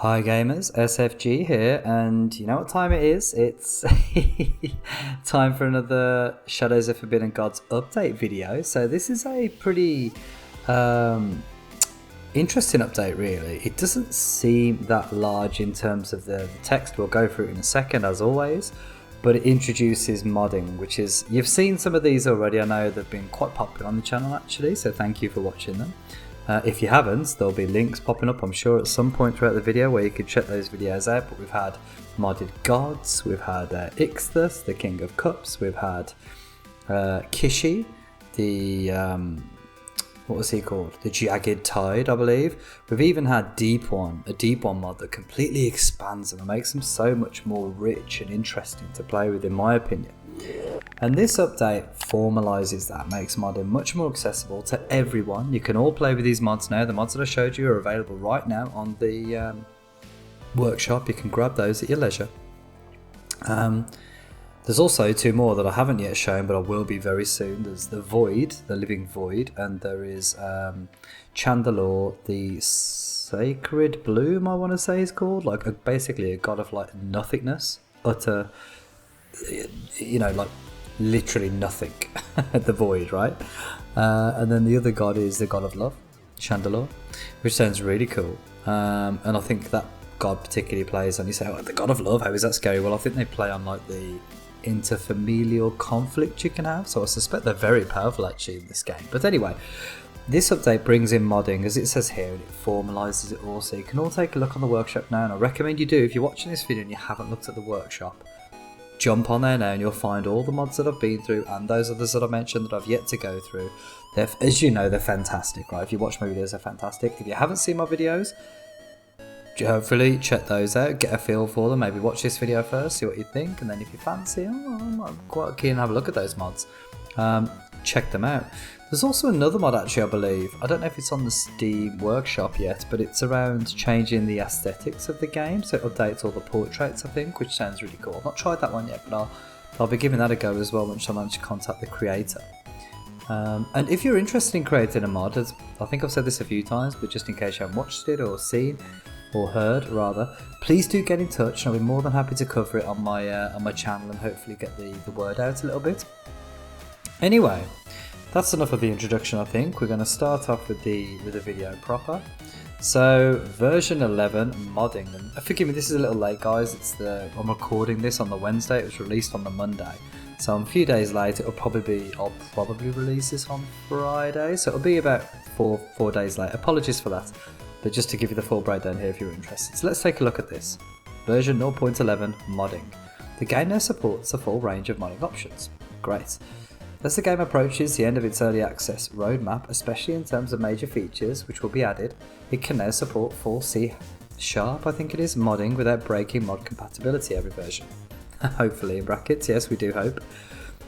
Hi gamers, SFG here, and you know what time it is? It's time for another Shadows of Forbidden Gods update video. So this is a pretty interesting update really. It doesn't seem that large in terms of the text, we'll go through it in a second as always, but it introduces modding, which is, you've seen some of these already. I know they've been quite popular on the channel actually, so thank you for watching them. If you haven't, there'll be links popping up, I'm sure, at some point throughout the video where you can check those videos out. But we've had modded gods, we've had Ixthus, the King of Cups, we've had Kishi, the what was he called? The Jagged Tide, I believe. We've even had a Deep One mod that completely expands them and makes them so much more rich and interesting to play with, in my opinion. And this update formalizes that, makes modding much more accessible to everyone. You can all play with these mods now. The mods that I showed you are available right now on the workshop. You can grab those at your leisure. There's also two more that I haven't yet shown, but I will be very soon. There's the Void, the Living Void, and there is Chandelure, the Sacred Bloom, I want to say is called. Like basically a god of like nothingness, utter, you know, like literally nothing. The Void, right? And then the other god is the god of love, Chandelure, which sounds really cool. And I think that god particularly plays on, you say, oh, the god of love, how is that scary? Well, I think they play on like the interfamilial conflict you can have, so I suspect they're very powerful actually in this game. But anyway, this update brings in modding, as it says here, and it formalizes it all, so you can all take a look on the workshop now. And I recommend you do, if you're watching this video and you haven't looked at the workshop, jump on there now and you'll find all the mods that I've been through and those others that I mentioned that I've yet to go through. They're, as you know, they're fantastic, right? If you watch my videos, they're fantastic. If you haven't seen my videos, hopefully check those out, get a feel for them, maybe watch this video first, see what you think, and then if you fancy, I'm quite keen to have a look at those mods, check them out. There's also another mod actually, I believe, I don't know if it's on the Steam workshop yet, but it's around changing the aesthetics of the game, so it updates all the portraits, I think, which sounds really cool. I've not tried that one yet, but I'll be giving that a go as well once I manage to contact the creator. And if you're interested in creating a mod, as I think I've said this a few times, but just in case you haven't watched it or seen, or heard rather, please do get in touch and I'll be more than happy to cover it on my channel and hopefully get the word out a little bit. Anyway, that's enough of the introduction. I think we're going to start off with the video proper. So version 11 modding, and forgive me, this is a little late guys, I'm recording this on the Wednesday, it was released on the Monday, so I'm a few days late. I'll probably release this on Friday, so it'll be about four days late. Apologies for that. But just to give you the full breakdown here if you're interested. So let's take a look at this. Version 0.11 modding. The game now supports a full range of modding options. Great. As the game approaches the end of its early access roadmap, especially in terms of major features which will be added, it can now support full C# I think it is, modding without breaking mod compatibility every version. Hopefully, in brackets, yes we do hope.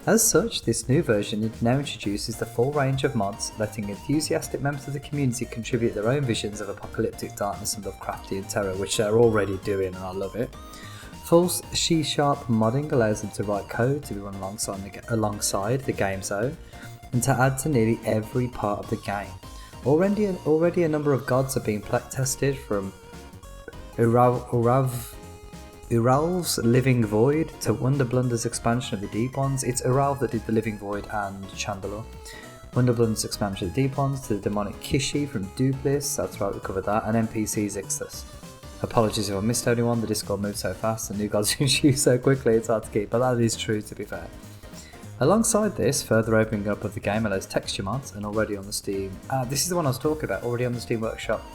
As such, this new version now introduces the full range of mods, letting enthusiastic members of the community contribute their own visions of apocalyptic darkness and Lovecraftian terror, which they're already doing and I love it. Full C# modding allows them to write code to be run alongside the game zone and to add to nearly every part of the game. Already a number of gods are being tested, from Ural's Living Void to Wonderblunder's expansion of the Deep Ones. It's Ural that did the Living Void and Chandelure. Wonderblunder's expansion of the Deep Ones to the demonic Kishi from Duplis, that's right, we covered that, and NPC's Ixthus. Apologies if I missed anyone, the Discord moves so fast and new gods introduced so quickly it's hard to keep, but that is true to be fair. Alongside this, further opening up of the game allows texture mods, and already on the Steam, this is the one I was talking about, already on the Steam workshop.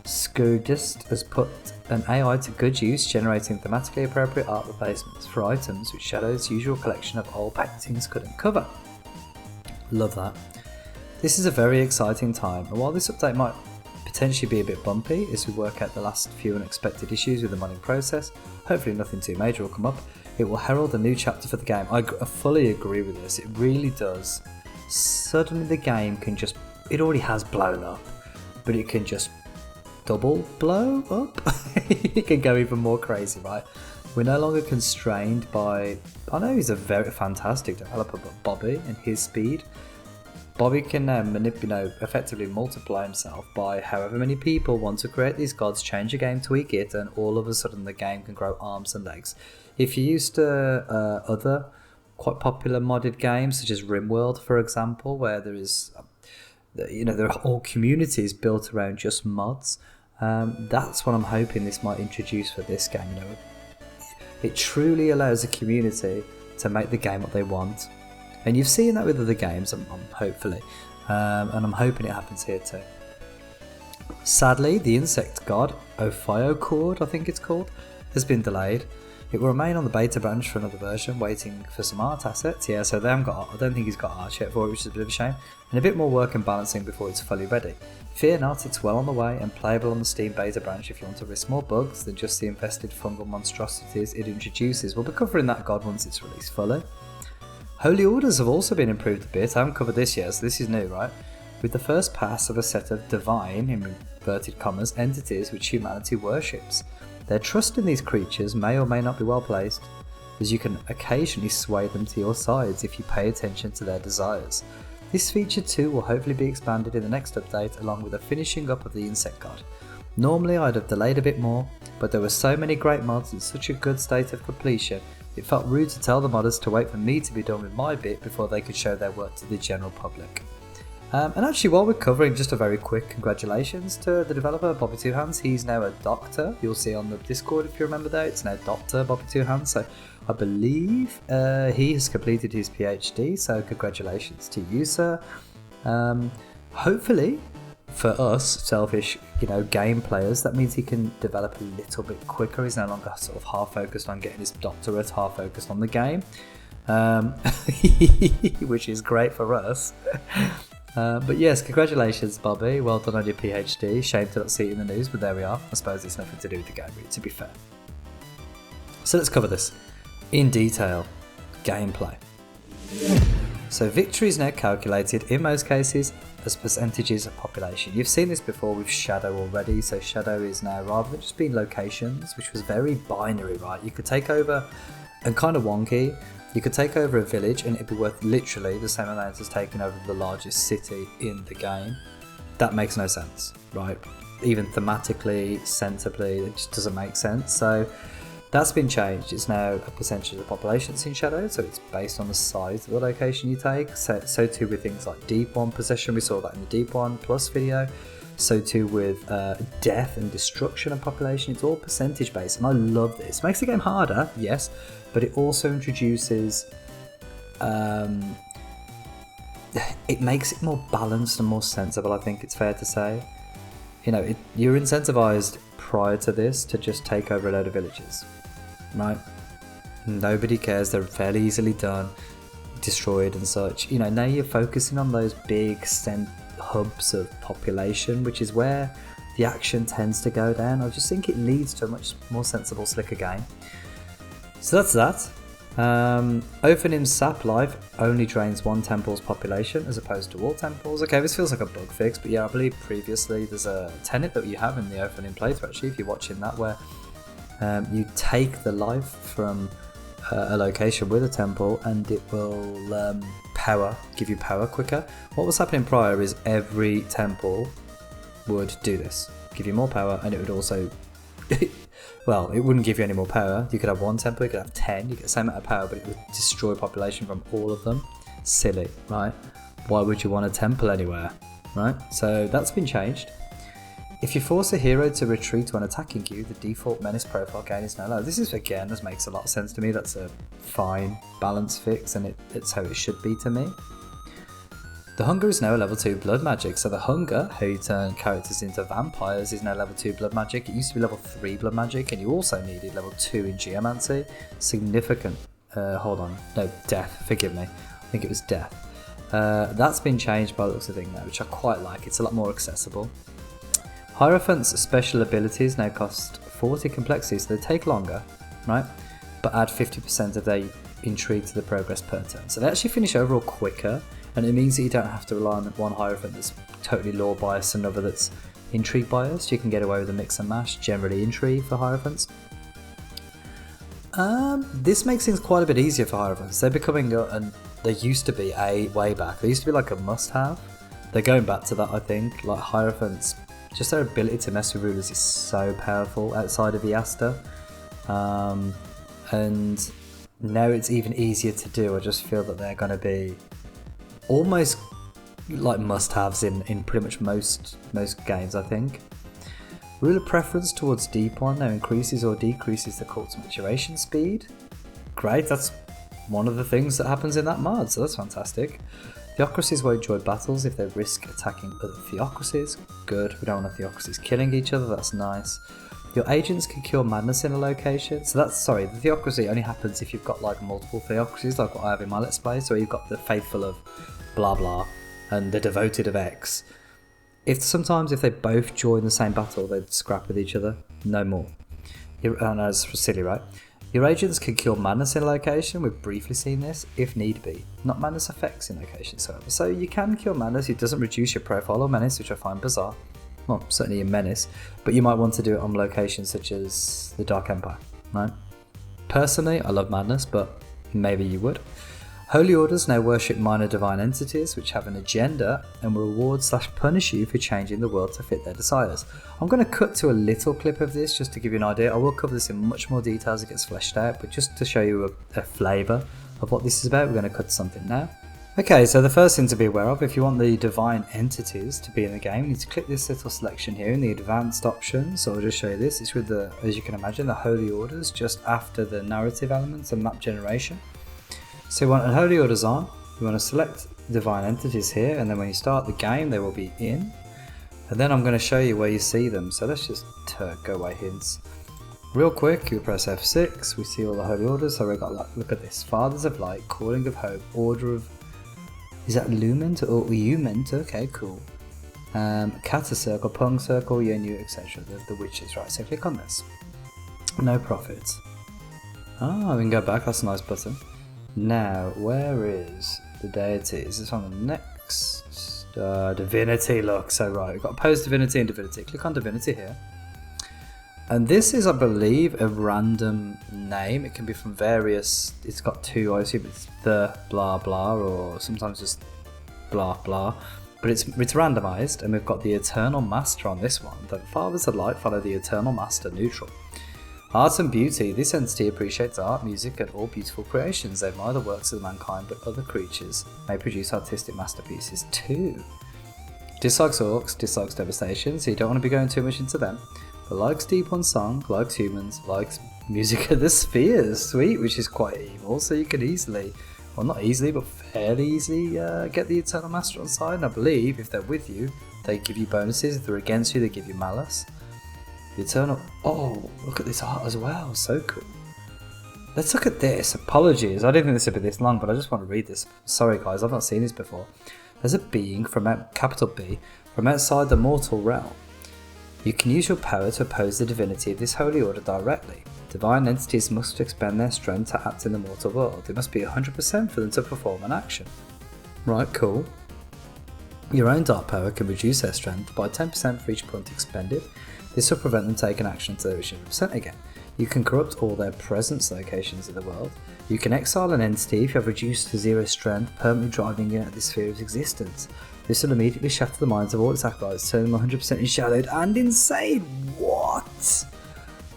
Skurdist has put an AI to good use, generating thematically appropriate art replacements for items which Shadow's usual collection of old paintings couldn't cover. Love that. This is a very exciting time, and while this update might potentially be a bit bumpy as we work out the last few unexpected issues with the modding process, hopefully nothing too major will come up, it will herald a new chapter for the game. I fully agree with this, it really does. Suddenly the game can just, it already has blown up, but it can just double blow up. It can go even more crazy, right? We're no longer constrained by, I know he's a very fantastic developer, but Bobby and his speed. Bobby can now effectively multiply himself by however many people want to create these gods, change a game, tweak it, and all of a sudden the game can grow arms and legs. If you used to other quite popular modded games such as RimWorld, for example, where there is, there are whole communities built around just mods. That's what I'm hoping this might introduce for this game. It truly allows a community to make the game what they want, and you've seen that with other games. Hopefully, and I'm hoping it happens here too. Sadly, the insect god Ophiocord, I think it's called, has been delayed. It will remain on the beta branch for another version, waiting for some art assets. Yeah, so they haven't got. I don't think he's got art yet for it, which is a bit of a shame, and a bit more work and balancing before it's fully ready. Fear not, it's well on the way and playable on the Steam beta branch if you want to risk more bugs than just the infested fungal monstrosities it introduces. We'll be covering that god once it's released fully. Holy Orders have also been improved a bit. I haven't covered this yet, so this is new, right? With the first pass of a set of divine, in inverted commas, entities which humanity worships. Their trust in these creatures may or may not be well placed, as you can occasionally sway them to your sides if you pay attention to their desires. This feature too will hopefully be expanded in the next update, along with the finishing up of the insect god. Normally I'd have delayed a bit more, but there were so many great mods in such a good state of completion, it felt rude to tell the modders to wait for me to be done with my bit before they could show their work to the general public. And actually, while we're covering, just a very quick congratulations to the developer, Bobby Two Hands. He's now a doctor. You'll see on the Discord if you remember that. It's now Dr. Bobby Two Hands. So I believe he has completed his PhD. So congratulations to you, sir. Hopefully, for us selfish, game players, that means he can develop a little bit quicker. He's no longer sort of half focused on getting his doctorate, half focused on the game, which is great for us. But yes, congratulations, Bobby. Well done on your PhD. Shame to not see it in the news, but there we are. I suppose it's nothing to do with the game, really, to be fair. So let's cover this in detail. Gameplay. So victory is now calculated, in most cases, as percentages of population. You've seen this before with Shadow already. So Shadow is now, rather than just being locations, which was very binary, right? You could take over, and kind of wonky, you could take over a village and it'd be worth literally the same amount as taking over the largest city in the game. That makes no sense, right? Even thematically, sensibly, it just doesn't make sense. So that's been changed. It's now a percentage of the population that's in Shadow, so it's based on the size of the location you take. So too with things like Deep One Possession, we saw that in the Deep One Plus video. So too with death and destruction of population. It's all percentage based, and I love this. It makes the game harder, yes, but it also introduces, it makes it more balanced and more sensible, I think it's fair to say. You're incentivized prior to this to just take over a load of villages, right? Nobody cares, they're fairly easily done, destroyed and such. Now you're focusing on those big hubs of population, which is where the action tends to go down. I just think it leads to a much more sensible, slicker game. So that's that. Ophanim's sap life only drains one temple's population as opposed to all temples. Okay, this feels like a bug fix, but yeah, I believe previously there's a tenet that you have in the Ophanim playthrough, actually, if you're watching that, where you take the life from a location with a temple and it will give you power quicker. What was happening prior is every temple would do this, give you more power, and it would also well, it wouldn't give you any more power. You could have one temple, you could have 10, you get the same amount of power, but it would destroy population from all of them. Silly, right? Why would you want a temple anywhere, right? So that's been changed. If you force a hero to retreat when attacking you, the default menace profile gain is now low. This is, again, this makes a lot of sense to me. That's a fine balance fix, and it's how it should be to me. The Hunger is now a level 2 blood magic. So the Hunger, how you turn characters into vampires, is now level 2 blood magic. It used to be level 3 blood magic, and you also needed level 2 in Geomancy. Significant, death, forgive me. I think it was death. That's been changed by the looks of things now, which I quite like. It's a lot more accessible. Hierophant's special abilities now cost 40 complexity, so they take longer, right? But add 50% of their intrigue to the progress per turn. So they actually finish overall quicker, and it means that you don't have to rely on one Hierophant that's totally lore biased and another that's intrigue biased. You can get away with a mix and mash, generally intrigue for Hierophants. This makes things quite a bit easier for Hierophants. They're becoming There used to be way back. There used to be like a must-have. They're going back to that, I think. Like Hierophants, just their ability to mess with rulers is so powerful outside of the Asta. And now it's even easier to do. I just feel that they're going to be almost like must-haves in pretty much most games, I think. Ruler preference towards deep one now increases or decreases the cult's maturation speed. Great, that's one of the things that happens in that mod, so that's fantastic. Theocracies won't join battles if they risk attacking other theocracies. Good, we don't want theocracies killing each other, that's nice. Your agents can cure madness in a location. So that's, sorry, the theocracy only happens if you've got like multiple theocracies, like what I have in my Let's Play. So you've got the faithful of blah blah and the devoted of X. Sometimes if they both join the same battle, they'd scrap with each other. No more. And that's silly, right? Your agents can cure madness in a location. We've briefly seen this, if need be. Not madness effects in locations, however. So you can cure madness. It doesn't reduce your profile or menace, which I find bizarre. Well, certainly in menace. But you might want to do it on locations such as the Dark Empire, right? Personally, I love madness, but maybe you would. Holy Orders now worship minor divine entities which have an agenda and will reward/punish you for changing the world to fit their desires. I'm going to cut to a little clip of this just to give you an idea. I will cover this in much more detail as it gets fleshed out, but just to show you a flavour of what this is about, we're going to cut to something now. Okay, so the first thing to be aware of, if you want the divine entities to be in the game, you need to click this little selection here in the advanced options. So I'll just show you this. It's with the, as you can imagine, the Holy Orders just after the narrative elements and map generation. So you want Holy Orders on, you want to select divine entities here, and then when you start the game they will be in. And then I'm going to show you where you see them, so let's just go away hints. Real quick, you press F6, we see all the Holy Orders, so we've got, like, look at this, Fathers of Light, Calling of Hope, Order of, is that Lument or Ument? Okay, cool. Kata Circle, Pung Circle, Yenu, etc. The witches, right, so click on this. No profits. Ah, we can go back, that's a nice button. Now, where is the deities? It's on the next divinity. Look, so right, we've got opposed divinity and divinity. Click on divinity here. And this is, I believe, a random name. It can be from various, it's got two, I assume it's the blah blah, or sometimes just blah blah. But it's randomized, and we've got the Eternal Master on this one. The Fathers of Light follow the Eternal Master neutral. Art and beauty. This entity appreciates art, music, and all beautiful creations. They admire the works of mankind, but other creatures may produce artistic masterpieces too. Dislikes orcs, dislikes devastation, so you don't want to be going too much into them. But likes deep on song, likes humans, likes music of the spheres, sweet, which is quite evil, so you can easily, well not easily, but fairly easily get the Eternal Master on side. And I believe if they're with you, they give you bonuses. If they're against you, they give you malice. The Eternal... Oh, look at this art as well. So cool. Let's look at this. Apologies. I didn't think this would be this long, but I just want to read this. Sorry, guys. I've not seen this before. There's a being from capital B from outside the mortal realm. You can use your power to oppose the divinity of this holy order directly. Divine entities must expend their strength to act in the mortal world. It must be 100% for them to perform an action. Right, cool. Your own dark power can reduce their strength by 10% for each point expended. This will prevent them taking action until they reach 100% again. You can corrupt all their presence locations in the world. You can exile an entity if you have reduced to 0 strength, permanently driving it out of the sphere of existence. This will immediately shatter the minds of all its acolytes, turning them 100% enshadowed and insane. What?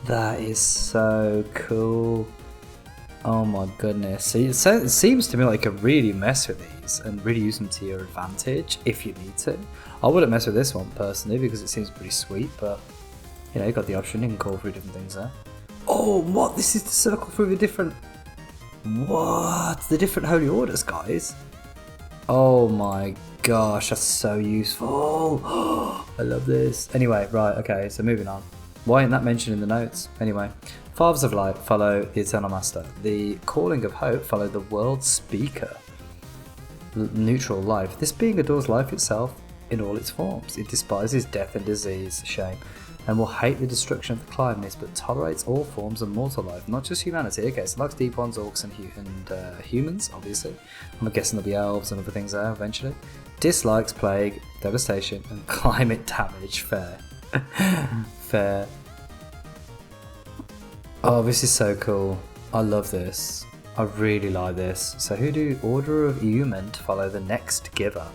That is so cool. Oh my goodness. So it seems to me like you can really mess with these and really use them to your advantage if you need to. I wouldn't mess with this one personally because it seems pretty sweet, but you know, you've got the option, you can call through different things there. Oh, what? This is the circle through the different... What? The different holy orders, guys? Oh my gosh, that's so useful. I love this. Anyway, right, okay, so moving on. Why ain't that mentioned in the notes? Anyway, Fathers of Light follow the Eternal Master. The Calling of Hope follow the World Speaker. Neutral life. This being adores life itself in all its forms. It despises death and disease, shame, and will hate the destruction of the climate, but tolerates all forms of mortal life, not just humanity. Okay, so likes deep ones, orcs, and humans, obviously. I'm guessing there'll be elves and other things there eventually. Dislikes plague, devastation, and climate damage. Fair. Fair. Oh, this is so cool. I love this. I really like this. So who do Order of Eumund follow the next giver?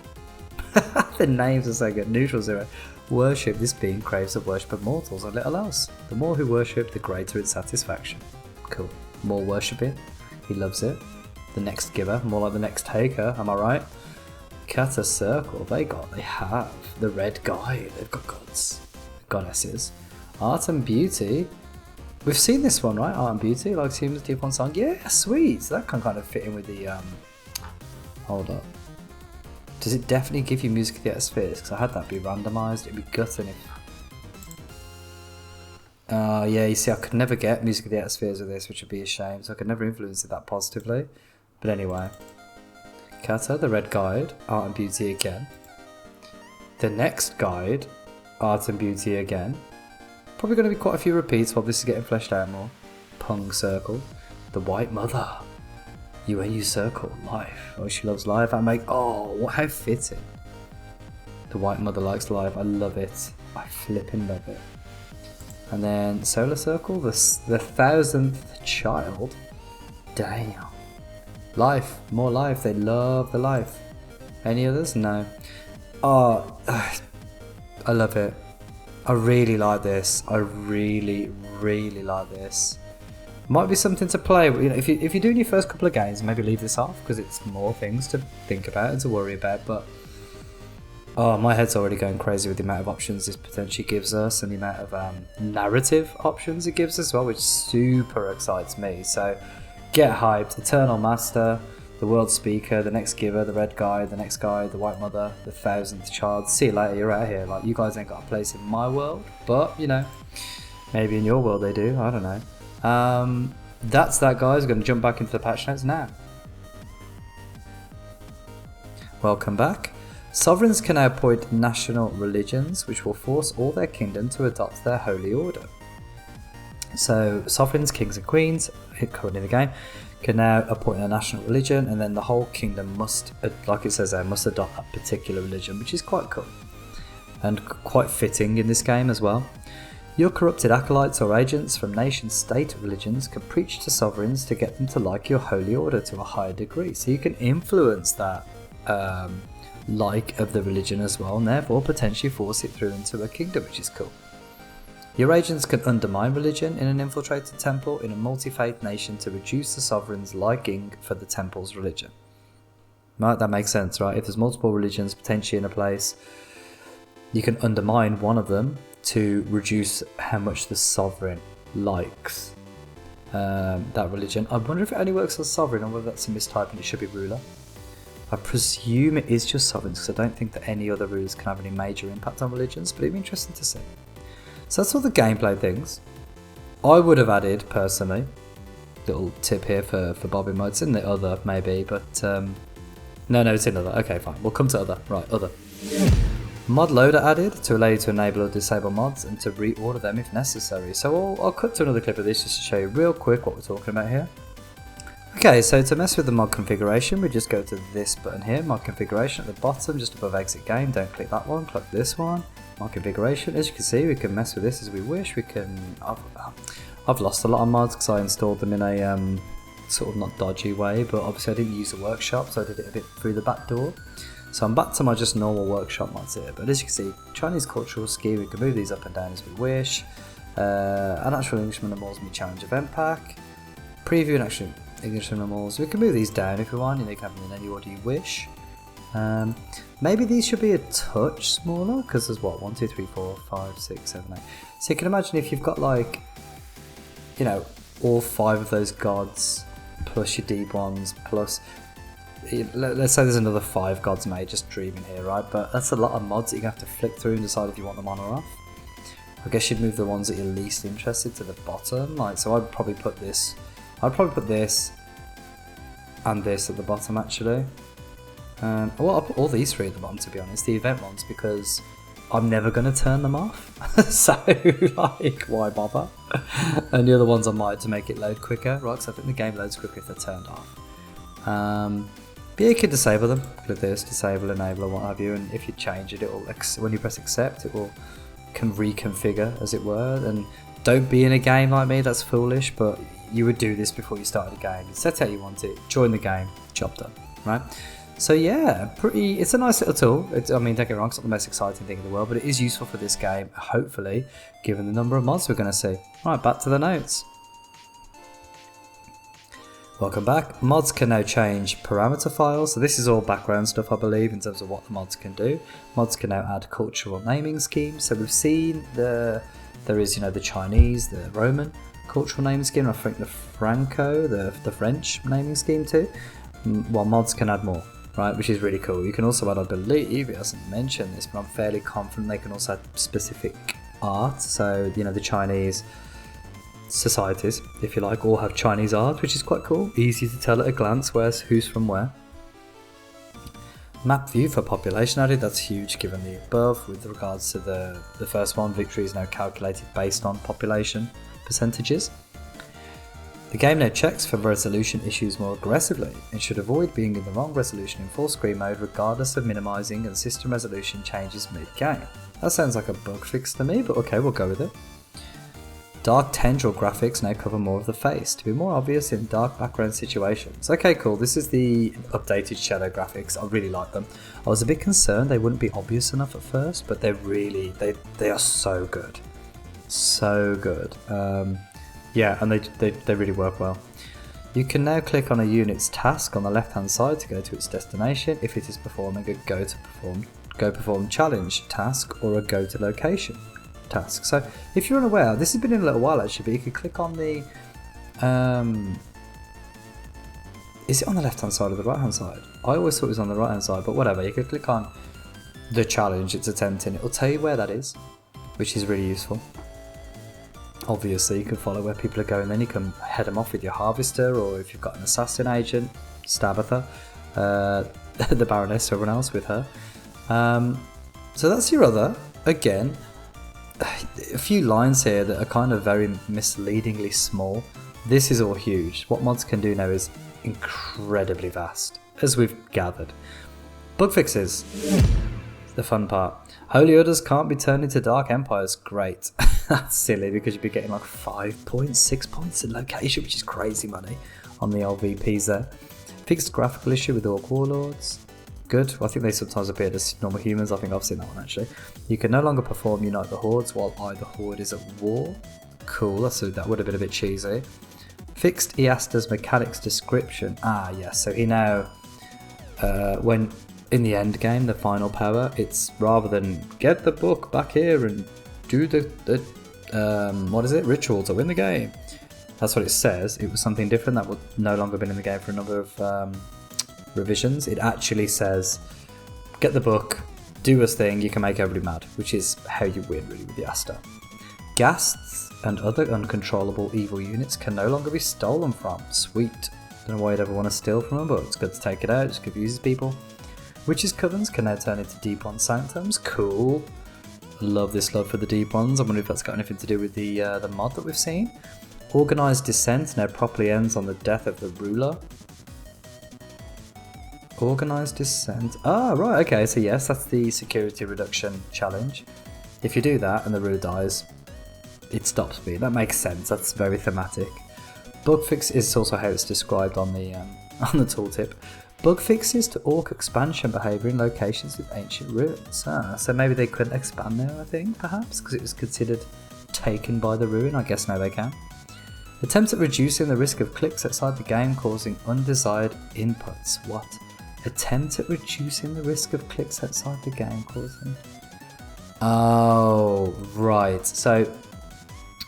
The names are so good. Neutral zero. Worship. This being craves the worship of mortals and little else. The more who worship, the greater its satisfaction. Cool. More worshipping. He loves it. The next giver. More like the next taker. Am I right? Kata Circle. They have. The red guy. They've got gods. Goddesses. Art and beauty. We've seen this one, right? Art and beauty. Like humans deep on song. Yeah, sweet. So that can kind of fit in with the hold up. Does it definitely give you music of the spheres? Because I had that be randomised. It'd be gutting if... yeah, you see, I could never get music of the spheres with this, which would be a shame. So I could never influence it that positively. But anyway. Kata, the red guide. Art and beauty again. The next guide. Art and beauty again. Probably going to be quite a few repeats while this is getting fleshed out more. Pung circle. The white mother. You circle. Life. Oh, she loves life. Oh, how fitting. The white mother likes life. I love it. I flipping love it. And then solar circle. The 1000th child. Damn. Life. More life. They love the life. Any others? No. Oh, I love it. I really like this. I really, really like this. Might be something to play. You know, if you're doing your first couple of games, maybe leave this off because it's more things to think about and to worry about. But oh, my head's already going crazy with the amount of options this potentially gives us and the amount of narrative options it gives as well, which super excites me. So get hyped. Eternal Master, the World Speaker, the next giver, the red guy, the next guy, the white mother, the 1000th child. See you later. You're out here. Like, you guys ain't got a place in my world, but you know, maybe in your world they do. I don't know. That's that, guys. We're going to jump back into the patch notes now. Welcome back. Sovereigns can now appoint national religions, which will force all their kingdom to adopt their holy order. So sovereigns, kings and queens, currently in the game, can now appoint a national religion, and then the whole kingdom must, like it says there, must adopt that particular religion, which is quite cool and quite fitting in this game as well. Your corrupted acolytes or agents from nation-state religions can preach to sovereigns to get them to like your holy order to a higher degree. So you can influence that like of the religion as well, and therefore potentially force it through into a kingdom, which is cool. Your agents can undermine religion in an infiltrated temple in a multi-faith nation to reduce the sovereign's liking for the temple's religion. Right, that makes sense, right? If there's multiple religions potentially in a place, you can undermine one of them to reduce how much the sovereign likes that religion. I wonder if it only works as sovereign or whether that's a mistype and it should be ruler. I presume it is just sovereigns because I don't think that any other rulers can have any major impact on religions, but it'd be interesting to see. So that's all the gameplay things. I would have added, personally, little tip here for Bobby mode. It's in the other, maybe, but no, it's in other. Okay, fine. We'll come to other. Right, other. Mod loader added to allow you to enable or disable mods and to reorder them if necessary. So I'll cut to another clip of this just to show you real quick what we're talking about here. Okay, so to mess with the mod configuration, we just go to this button here, mod configuration at the bottom, just above exit game. Don't click that one, click this one. Mod configuration. As you can see, we can mess with this as we wish. We can. I've lost a lot of mods because I installed them in a sort of not dodgy way, but obviously I didn't use the workshop, so I did it a bit through the back door. So I'm back to my just normal workshop mods here, but as you can see, Chinese cultural ski, we can move these up and down as we wish. An actual English animals in the challenge event pack. Preview and actual English animals. We can move these down if we want, you can have them in any order you wish. Maybe these should be a touch smaller, because there's what, 1, 2, 3, 4, 5, 6, 7, 8. So you can imagine if you've got like, you know, all 5 of those gods, plus your deep ones, plus... Let's say there's another 5 gods made, just dreaming here, right? But that's a lot of mods that you're going to have to flick through and decide if you want them on or off. I guess you'd move the ones that you're least interested to the bottom. Like, so I'd probably put this and this at the bottom, actually. Well, I'll put all these 3 at the bottom, to be honest, the event ones, because I'm never going to turn them off. So, like, why bother? And the other ones I might to make it load quicker, right? Because I think the game loads quicker if they're turned off. But yeah, you can disable them. Click this, disable, enable, or what have you, and if you change it, when you press accept, it will reconfigure, as it were. And don't be in a game like me, that's foolish, but you would do this before you started a game. You set out you want it, join the game, job done, right? So yeah, it's a nice little tool. I mean, don't get me wrong, it's not the most exciting thing in the world, but it is useful for this game, hopefully, given the number of mods we're going to see. Right, back to the notes. Welcome back. Mods can now change parameter files. So this is all background stuff, I believe, in terms of what the mods can do. Mods can now add cultural naming schemes. So we've seen there is, the Chinese, the Roman cultural naming scheme. I think the Franco, the French naming scheme too. While mods can add more, right? Which is really cool. You can also add, I believe, it hasn't mentioned this, but I'm fairly confident they can also add specific art. So, the Chinese societies, if you like, all have Chinese art, which is quite cool. Easy to tell at a glance who's from where. Map view for population added. That's huge given the above. With regards to the first one, victory is now calculated based on population percentages. The game now checks for resolution issues more aggressively and should avoid being in the wrong resolution in full screen mode regardless of minimizing and system resolution changes mid-game. That sounds like a bug fix to me, but okay, we'll go with it. Dark tendril graphics now cover more of the face to be more obvious in dark background situations. Okay, cool. This is the updated shadow graphics. I really like them. I was a bit concerned they wouldn't be obvious enough at first, but they are so good. So good. Yeah, and they really work well. You can now click on a unit's task on the left hand side to go to its destination if it is performing a go perform challenge task or a go to location task. So if you're unaware, this has been in a little while actually, but you can click on the is it on the left hand side or the right hand side? I always thought it was on the right hand side, but whatever. You could click on the challenge it's attempting, it'll tell you where that is, which is really useful. Obviously you can follow where people are going, then you can head them off with your harvester, or if you've got an assassin agent, Stabatha, the Baroness, or everyone else with her. So that's your other. Again, a few lines here that are kind of very misleadingly small. This is all huge. What mods can do now is incredibly vast, as we've gathered. Bug fixes. The fun part. Holy Orders can't be turned into Dark Empires. Great. That's silly because you'd be getting like 5 points, 6 points in location, which is crazy money on the old VPs there. Fixed graphical issue with Orc Warlords. Good. I think they sometimes appear as normal humans. I think I've seen that one actually. You can no longer perform Unite the Hordes while either horde is at war. Cool. That would have been a bit cheesy. Fixed Easta's mechanics description. Yes. So he now, when in the end game, the final power, it's rather than get the book back here and do the ritual to win the game. That's what it says. It was something different that would no longer been in the game for a number of revisions. It actually says get the book, do a thing, you can make everybody mad, which is how you win really with the Asta. Ghasts and other uncontrollable evil units can no longer be stolen from. Sweet. Don't know why you'd ever want to steal from them, but it's good to take it out, just confuses people. Witches' covens can now turn into deep one sanctums. Cool. Love this love for the deep ones. I wonder if that's got anything to do with the mod that we've seen. Organised Descent now properly ends on the death of the ruler. Organised Descent. Right, okay, so yes, that's the security reduction challenge. If you do that and the ruler dies, it stops being. That makes sense, that's very thematic. Bugfix is also how it's described on the tooltip. Bug fixes to orc expansion behaviour in locations with ancient ruins. So maybe they couldn't expand there, I think, perhaps, because it was considered taken by the ruin. I guess now they can. Attempts at reducing the risk of clicks outside the game causing undesired inputs. What? Attempt at reducing the risk of clicks outside the game causing... Oh, right. So,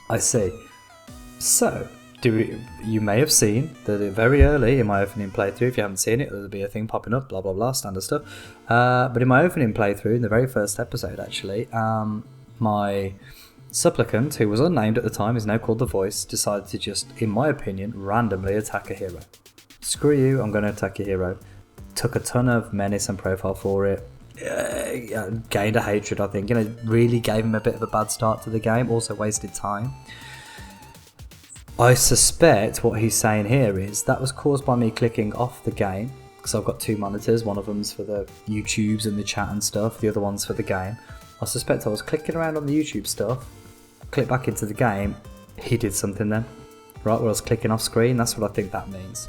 I see. So, you may have seen that very early in my opening playthrough, if you haven't seen it, there'll be a thing popping up, blah blah blah, standard stuff. But in my opening playthrough, in the very first episode actually, my supplicant, who was unnamed at the time, is now called the Voice, decided to just, in my opinion, randomly attack a hero. Screw you, I'm going to attack your hero. Took a ton of menace and profile for it. Gained a hatred, I think. Really gave him a bit of a bad start to the game. Also wasted time. I suspect what he's saying here is that was caused by me clicking off the game, because I've got two monitors. One of them's for the YouTubes and the chat and stuff. The other one's for the game. I suspect I was clicking around on the YouTube stuff, click back into the game, he did something then. right, where I was clicking off screen. That's what I think that means.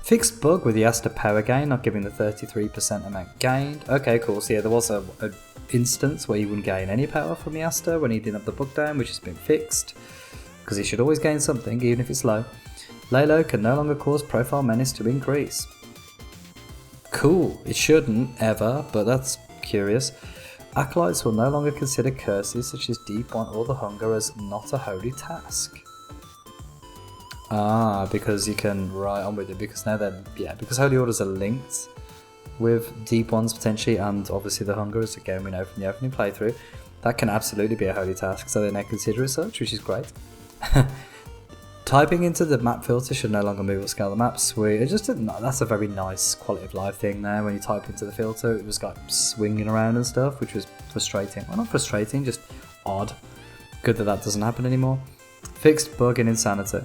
Fixed bug with the Asta power gain, not giving the 33% amount gained. Okay, cool. So yeah, there was a instance where you wouldn't gain any power from the Asta when he didn't have the bug down, which has been fixed. Because he should always gain something, even if it's low. Lalo can no longer cause profile menace to increase. Cool. It shouldn't, ever, but that's curious. Acolytes will no longer consider curses such as Deep One or the Hunger as not a holy task. Ah, because you can write on with it, because now then, yeah, because holy orders are linked with deep ones potentially, and obviously the hunger, as again we know from the opening playthrough, that can absolutely be a holy task, so they now consider it such, which is great. Typing into the map filter should no longer move or scale the map. Sweet. That's a very nice quality of life thing there. When you type into the filter, it was like swinging around and stuff, which was frustrating. Well, not frustrating, just odd. Good that that doesn't happen anymore. Fixed bug in Insanity.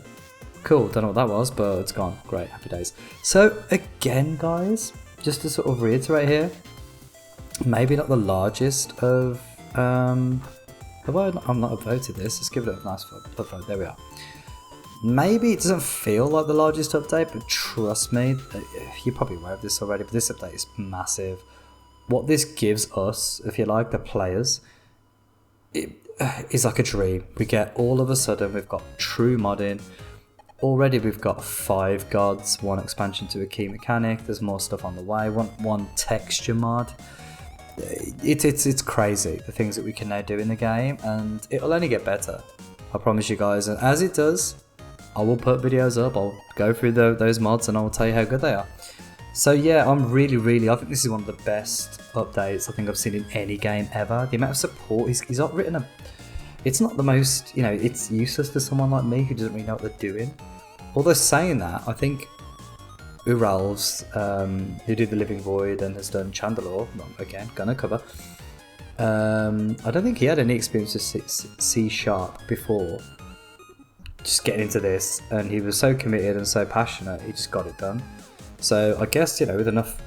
Cool, don't know what that was, but it's gone. Great, happy days. So again, guys, just to sort of reiterate here, maybe not the largest of I'm not upvoted this. Let's give it a nice upvote. There we are. Maybe it doesn't feel like the largest update, but trust me, you're probably aware of this already, but this update is massive. What this gives us, if you like, the players, it is like a dream. We get all of a sudden, we've got true modding. Already we've got 5 gods, 1 expansion to a key mechanic, there's more stuff on the way, one texture mod. It's crazy, the things that we can now do in the game, and it'll only get better. I promise you guys, and as it does, I will put videos up, I'll go through those mods and I will tell you how good they are. So yeah, I think this is one of the best updates I think I've seen in any game ever. The amount of support, he's not written a... It's not the most, it's useless to someone like me who doesn't really know what they're doing. Although saying that, I think Ural's, who did the Living Void and has done Chandelure, well, again, gonna cover, I don't think he had any experience with C# before. Just getting into this, and he was so committed and so passionate, he just got it done. So I guess, with enough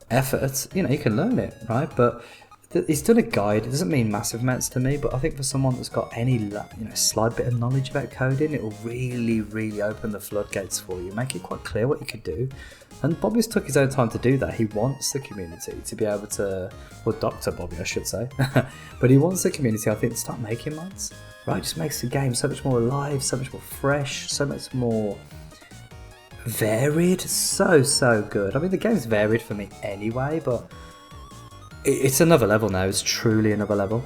effort, you can learn it, right? But he's done a guide. It doesn't mean massive amounts to me, but I think for someone that's got any slight bit of knowledge about coding, it will really open the floodgates for you, make it quite clear what you could do. And Bobby's took his own time to do that. He wants the community to be able to, well, Dr. Bobby I should say, but he wants the community, I think, to start making mods, right? It just makes the game so much more alive, so much more fresh, so much more varied. So good. I mean, the game's varied for me anyway, but it's another level now. It's truly another level.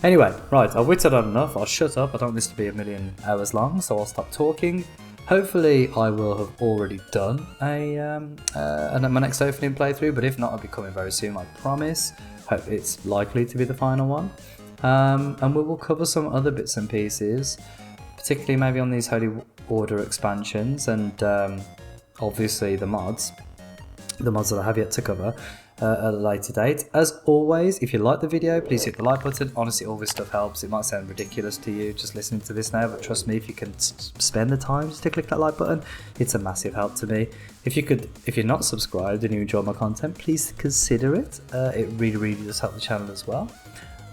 Anyway, right, I've whittled on enough. I'll shut up. I don't want this to be a million hours long, so I'll stop talking. Hopefully I will have already done my next opening playthrough, but if not, I'll be coming very soon, I promise. Hope it's likely to be the final one. And we will cover some other bits and pieces, particularly maybe on these Holy Order expansions, and obviously the mods that I have yet to cover at a later date. As always, if you like the video, please hit the like button. Honestly, all this stuff helps. It might sound ridiculous to you just listening to this now, but trust me, if you can spend the time just to click that like button, it's a massive help to me. If you're not subscribed and you enjoy my content, please consider it. It really does help the channel as well.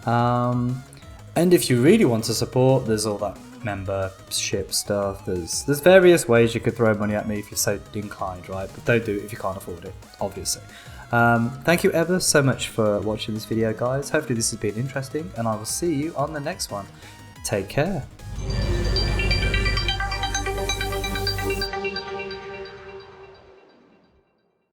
And if you really want to support, there's all that membership stuff. There's various ways you could throw money at me if you're so inclined, right? But don't do it if you can't afford it, obviously. Thank you ever so much for watching this video, guys. Hopefully this has been interesting, and I will see you on the next one. Take care.